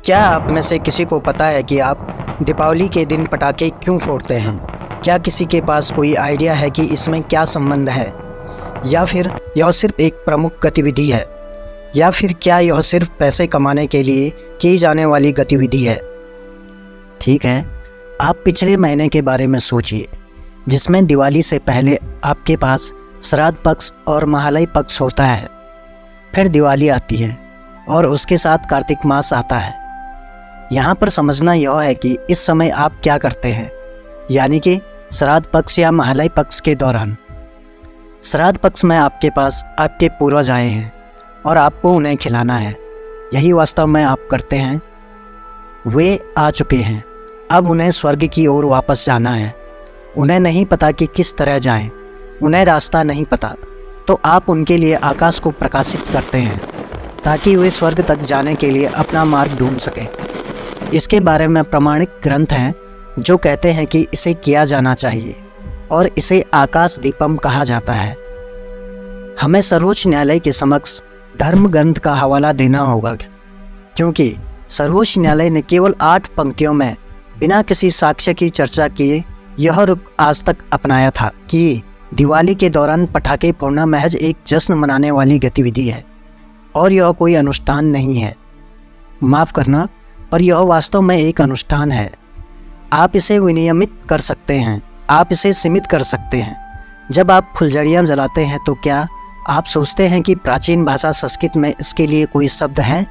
क्या आप में से किसी को पता है कि आप दीपावली के दिन पटाखे क्यों फोड़ते हैं? क्या किसी के पास कोई आइडिया है कि इसमें क्या संबंध है? या फिर यह सिर्फ एक प्रमुख गतिविधि है? या फिर क्या यह सिर्फ पैसे कमाने के लिए की जाने वाली गतिविधि है? ठीक है, आप पिछले महीने के बारे में सोचिए, जिसमें दिवाली से पहले आपके पास श्राद्ध पक्ष और महालय पक्ष होता है। फिर दिवाली आती है और उसके साथ कार्तिक मास आता है। यहाँ पर समझना यह है कि इस समय आप क्या करते हैं, यानी कि श्राद्ध पक्ष या महालय पक्ष के दौरान। श्राद्ध पक्ष में आपके पास आपके पूर्वज आए हैं और आपको उन्हें खिलाना है। यही वास्तव में आप करते हैं। वे आ चुके हैं, अब उन्हें स्वर्ग की ओर वापस जाना है। उन्हें नहीं पता कि किस तरह जाएं, उन्हें रास्ता नहीं पता, तो आप उनके लिए आकाश को प्रकाशित करते हैं ताकि वे स्वर्ग तक जाने के लिए अपना मार्ग ढूंढ सकें। इसके बारे में प्रमाणिक ग्रंथ हैं जो कहते हैं कि इसे किया जाना चाहिए और इसे आकाश दीपम कहा जाता है। हमें सर्वोच्च न्यायालय के समक्ष धर्म ग्रंथ का हवाला देना होगा, क्योंकि सर्वोच्च न्यायालय ने केवल 8 पंक्तियों में बिना किसी साक्ष्य की चर्चा किए यह रुख आज तक अपनाया था कि दिवाली के दौरान पटाखे फोड़ना महज एक जश्न मनाने वाली गतिविधि है और यह कोई अनुष्ठान नहीं है। माफ़ करना, पर यह वास्तव में एक अनुष्ठान है। आप इसे विनियमित कर सकते हैं, आप इसे सीमित कर सकते हैं। जब आप फुलझड़ियाँ जलाते हैं तो क्या आप सोचते हैं कि प्राचीन भाषा संस्कृत में इसके लिए कोई शब्द है?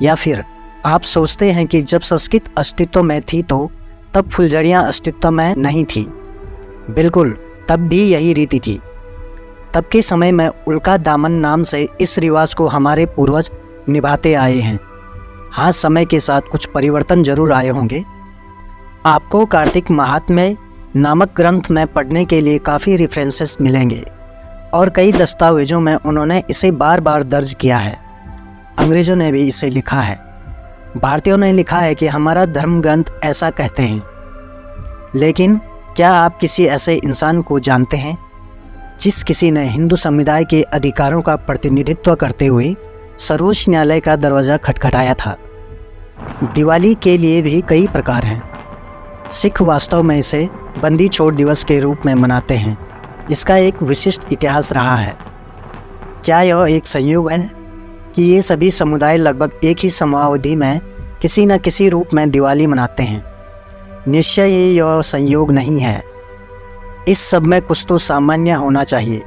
या फिर आप सोचते हैं कि जब संस्कृत अस्तित्व में थी तो तब फुलझड़ियाँ अस्तित्व में नहीं थी? बिल्कुल, तब भी यही रीति थी। तब के समय में उल्का दामन नाम से इस रिवाज को हमारे पूर्वज निभाते आए हैं। हाँ, समय के साथ कुछ परिवर्तन जरूर आए होंगे। आपको कार्तिक महात्म्य नामक ग्रंथ में पढ़ने के लिए काफ़ी रेफरेंसेस मिलेंगे और कई दस्तावेजों में उन्होंने इसे बार बार दर्ज किया है। अंग्रेज़ों ने भी इसे लिखा है, भारतीयों ने लिखा है कि हमारा धर्म ग्रंथ ऐसा कहते हैं। लेकिन क्या आप किसी ऐसे इंसान को जानते हैं जिस किसी ने हिंदू समुदाय के अधिकारों का प्रतिनिधित्व करते हुए सर्वोच्च न्यायालय का दरवाज़ा खटखटाया था? दिवाली के लिए भी कई प्रकार हैं। सिख वास्तव में इसे बंदी छोड़ दिवस के रूप में मनाते हैं। इसका एक विशिष्ट इतिहास रहा है। क्या यह एक संयोग है कि ये सभी समुदाय लगभग एक ही समयावधि में किसी न किसी रूप में दिवाली मनाते हैं? निश्चय ही यह संयोग नहीं है। इस सब में कुछ तो सामान्य होना चाहिए।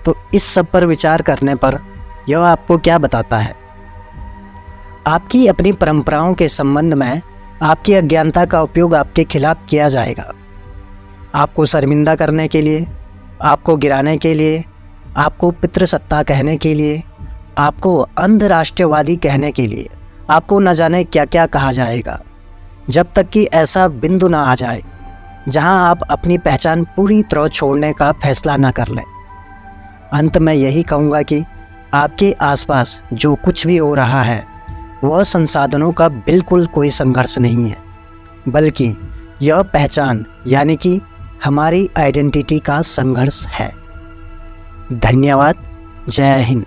तो इस सब पर विचार करने पर यह आपको क्या बताता है? आपकी अपनी परंपराओं के संबंध में आपकी अज्ञानता का उपयोग आपके खिलाफ किया जाएगा। आपको शर्मिंदा करने के लिए, आपको गिराने के लिए, आपको पितृसत्ता कहने के लिए, आपको अंधराष्ट्रवादी कहने के लिए, आपको न जाने क्या क्या कहा जाएगा, जब तक कि ऐसा बिंदु ना आ जाए जहां आप अपनी पहचान पूरी तरह छोड़ने का फैसला ना कर लें। अंत में यही कहूँगा कि आपके आसपास जो कुछ भी हो रहा है वह संसाधनों का बिल्कुल कोई संघर्ष नहीं है, बल्कि यह पहचान यानी कि हमारी आइडेंटिटी का संघर्ष है। धन्यवाद। जय हिंद।